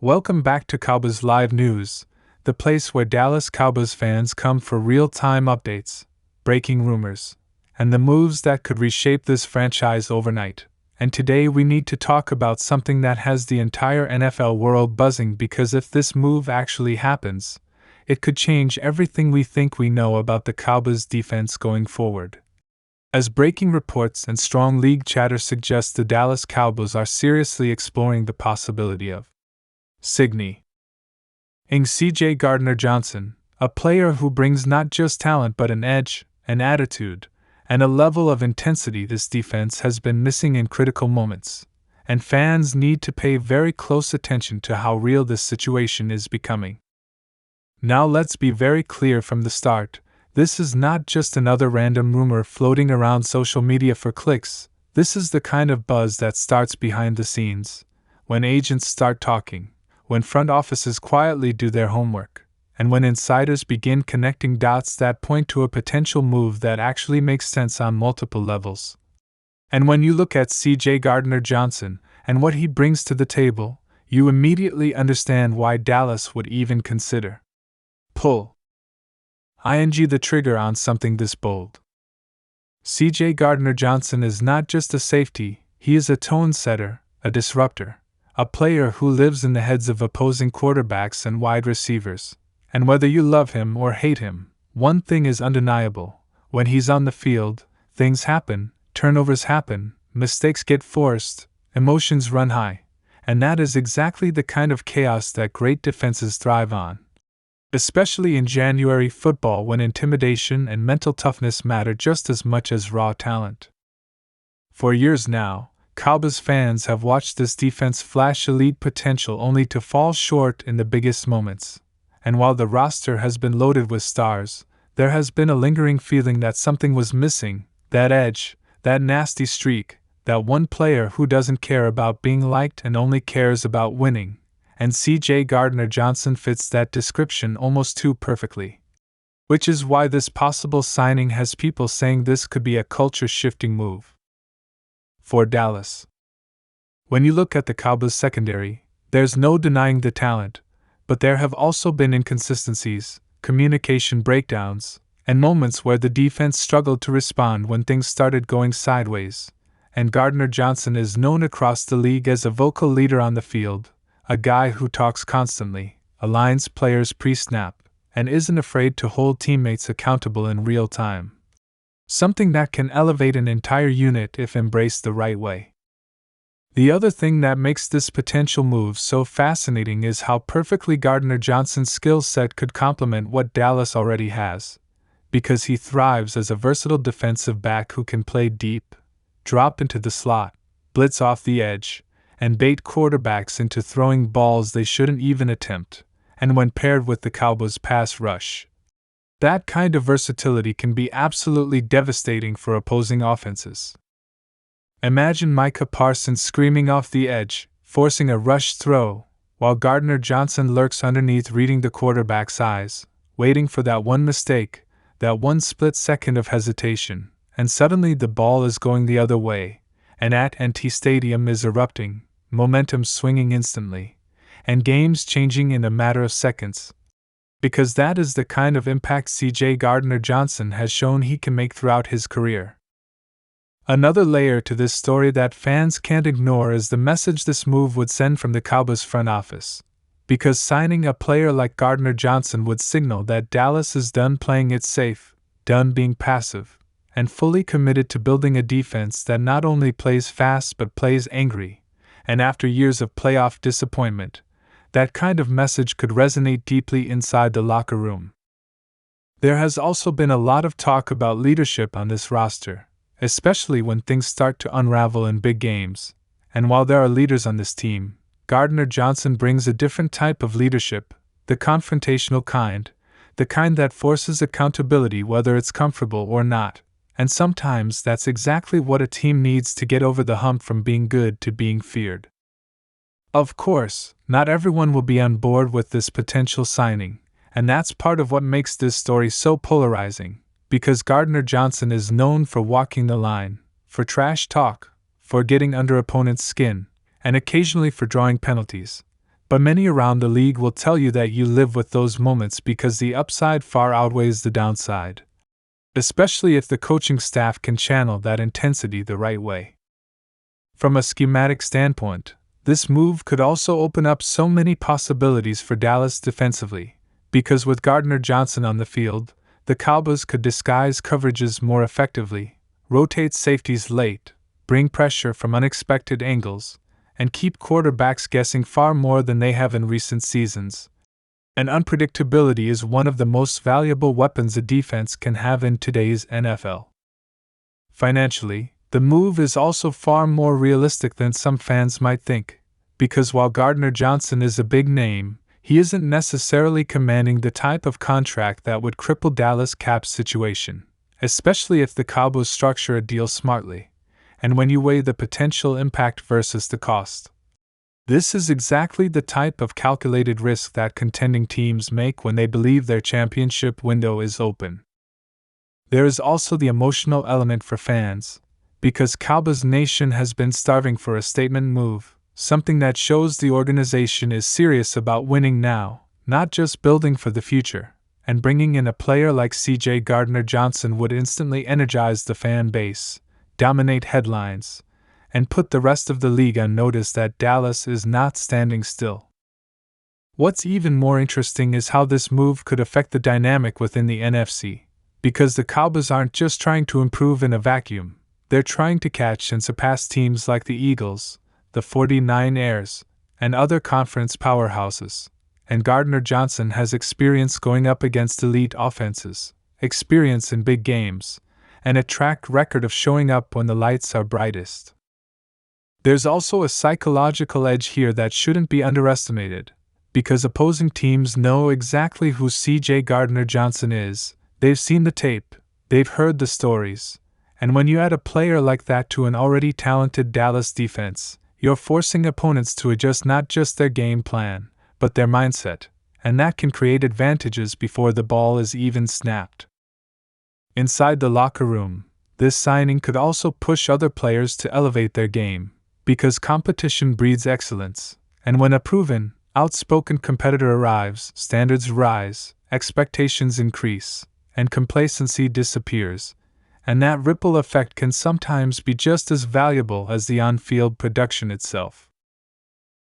Welcome back to Cowboys Live News, the place where Dallas Cowboys fans come for real-time updates, breaking rumors, and the moves that could reshape this franchise overnight. And today we need to talk about something that has the entire NFL world buzzing, because if this move actually happens, it could change everything we think we know about the Cowboys defense going forward. As breaking reports and strong league chatter suggest, the Dallas Cowboys are seriously exploring the possibility of signing CJ Gardner-Johnson, a player who brings not just talent but an edge, an attitude, and a level of intensity this defense has been missing in critical moments, and fans need to pay very close attention to how real this situation is becoming. Now let's be very clear from the start. This is not just another random rumor floating around social media for clicks. This is the kind of buzz that starts behind the scenes, when agents start talking, when front offices quietly do their homework, and when insiders begin connecting dots that point to a potential move that actually makes sense on multiple levels. And when you look at CJ Gardner-Johnson and what he brings to the table, you immediately understand why Dallas would even consider pull the trigger on something this bold. CJ Gardner-Johnson is not just a safety, he is a tone setter, a disruptor, a player who lives in the heads of opposing quarterbacks and wide receivers. And whether you love him or hate him, one thing is undeniable: when he's on the field, things happen, turnovers happen, mistakes get forced, emotions run high, and that is exactly the kind of chaos that great defenses thrive on. Especially in January football, when intimidation and mental toughness matter just as much as raw talent. For years now, Cowboys fans have watched this defense flash elite potential only to fall short in the biggest moments. And while the roster has been loaded with stars, there has been a lingering feeling that something was missing: that edge, that nasty streak, that one player who doesn't care about being liked and only cares about winning. And CJ Gardner-Johnson fits that description almost too perfectly. Which is why this possible signing has people saying this could be a culture-shifting move for Dallas. When you look at the Cowboys secondary, there's no denying the talent, but there have also been inconsistencies, communication breakdowns, and moments where the defense struggled to respond when things started going sideways. And Gardner-Johnson is known across the league as a vocal leader on the field, a guy who talks constantly, aligns players pre-snap, and isn't afraid to hold teammates accountable in real time. Something that can elevate an entire unit if embraced the right way. The other thing that makes this potential move so fascinating is how perfectly Gardner-Johnson's skill set could complement what Dallas already has, because he thrives as a versatile defensive back who can play deep, drop into the slot, blitz off the edge, and bait quarterbacks into throwing balls they shouldn't even attempt. And when paired with the Cowboys' pass rush, that kind of versatility can be absolutely devastating for opposing offenses. Imagine Micah Parsons screaming off the edge, forcing a rush throw, while Gardner-Johnson lurks underneath, reading the quarterback's eyes, waiting for that one mistake, that one split second of hesitation, and suddenly the ball is going the other way, and at&T Stadium is erupting, momentum swinging instantly, and games changing in a matter of seconds. Because that is the kind of impact CJ Gardner-Johnson has shown he can make throughout his career. Another layer to this story that fans can't ignore is the message this move would send from the Cowboys front office. Because signing a player like Gardner-Johnson would signal that Dallas is done playing it safe, done being passive, and fully committed to building a defense that not only plays fast but plays angry. And after years of playoff disappointment, that kind of message could resonate deeply inside the locker room. There has also been a lot of talk about leadership on this roster, especially when things start to unravel in big games. And while there are leaders on this team, Gardner-Johnson brings a different type of leadership, the confrontational kind, the kind that forces accountability whether it's comfortable or not. And sometimes that's exactly what a team needs to get over the hump from being good to being feared. Of course, not everyone will be on board with this potential signing, and that's part of what makes this story so polarizing, because Gardner-Johnson is known for walking the line, for trash talk, for getting under opponents' skin, and occasionally for drawing penalties. But many around the league will tell you that you live with those moments because the upside far outweighs the downside, especially if the coaching staff can channel that intensity the right way. From a schematic standpoint, this move could also open up so many possibilities for Dallas defensively, because with Gardner-Johnson on the field, the Cowboys could disguise coverages more effectively, rotate safeties late, bring pressure from unexpected angles, and keep quarterbacks guessing far more than they have in recent seasons. And unpredictability is one of the most valuable weapons a defense can have in today's NFL. Financially, the move is also far more realistic than some fans might think, because while Gardner-Johnson is a big name, he isn't necessarily commanding the type of contract that would cripple Dallas' cap situation, especially if the Cowboys structure a deal smartly, and when you weigh the potential impact versus the cost. This is exactly the type of calculated risk that contending teams make when they believe their championship window is open. There is also the emotional element for fans, because Cowboys Nation has been starving for a statement move, something that shows the organization is serious about winning now, not just building for the future, and bringing in a player like CJ Gardner-Johnson would instantly energize the fan base, dominate headlines, and put the rest of the league on notice that Dallas is not standing still. What's even more interesting is how this move could affect the dynamic within the NFC, because the Cowboys aren't just trying to improve in a vacuum, they're trying to catch and surpass teams like the Eagles, the 49ers, and other conference powerhouses, and Gardner-Johnson has experience going up against elite offenses, experience in big games, and a track record of showing up when the lights are brightest. There's also a psychological edge here that shouldn't be underestimated, because opposing teams know exactly who CJ Gardner-Johnson is, they've seen the tape, they've heard the stories, and when you add a player like that to an already talented Dallas defense, you're forcing opponents to adjust not just their game plan, but their mindset, and that can create advantages before the ball is even snapped. Inside the locker room, this signing could also push other players to elevate their game, because competition breeds excellence, and when a proven, outspoken competitor arrives, standards rise, expectations increase, and complacency disappears, and that ripple effect can sometimes be just as valuable as the on-field production itself.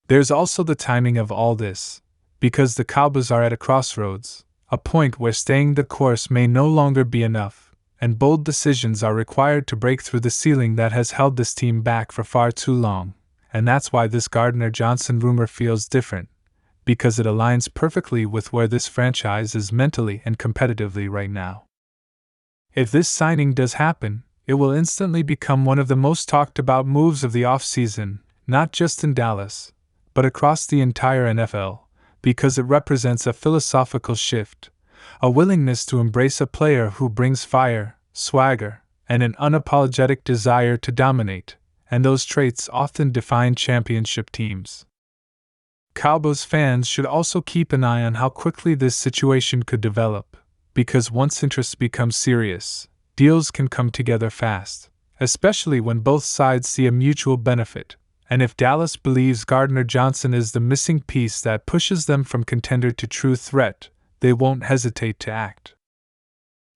There's also the timing of all this, because the Cowboys are at a crossroads, a point where staying the course may no longer be enough, and bold decisions are required to break through the ceiling that has held this team back for far too long, and that's why this Gardner-Johnson rumor feels different, because it aligns perfectly with where this franchise is mentally and competitively right now. If this signing does happen, it will instantly become one of the most talked about moves of the offseason, not just in Dallas, but across the entire NFL, because it represents a philosophical shift, a willingness to embrace a player who brings fire, swagger, and an unapologetic desire to dominate, and those traits often define championship teams. Cowboys fans should also keep an eye on how quickly this situation could develop, because once interest becomes serious, deals can come together fast, especially when both sides see a mutual benefit, and if Dallas believes Gardner-Johnson is the missing piece that pushes them from contender to true threat, they won't hesitate to act.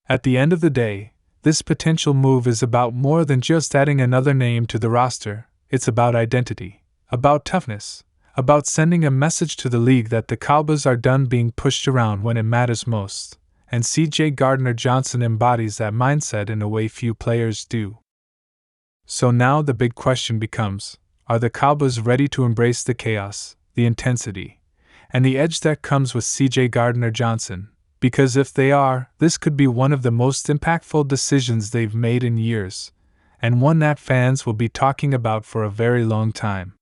At the end of the day, this potential move is about more than just adding another name to the roster, it's about identity, about toughness, about sending a message to the league that the Cowboys are done being pushed around when it matters most, and CJ Gardner-Johnson embodies that mindset in a way few players do. So now the big question becomes, are the Cowboys ready to embrace the chaos, the intensity, and the edge that comes with CJ Gardner-Johnson? Because if they are, this could be one of the most impactful decisions they've made in years, and one that fans will be talking about for a very long time.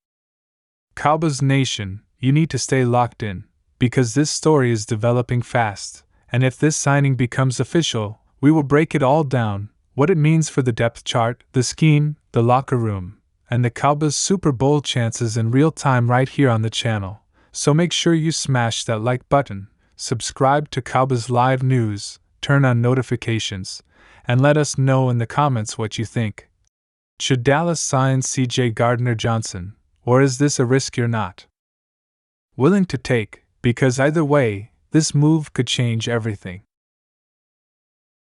Cowboys Nation, you need to stay locked in, because this story is developing fast, and if this signing becomes official, we will break it all down, what it means for the depth chart, the scheme, the locker room, and the Cowboys' Super Bowl chances in real time right here on the channel. So make sure you smash that like button, subscribe to Cowboys Live News, turn on notifications, and let us know in the comments what you think. Should Dallas sign CJ Gardner-Johnson, or is this a risk you're not willing to take, because either way, this move could change everything.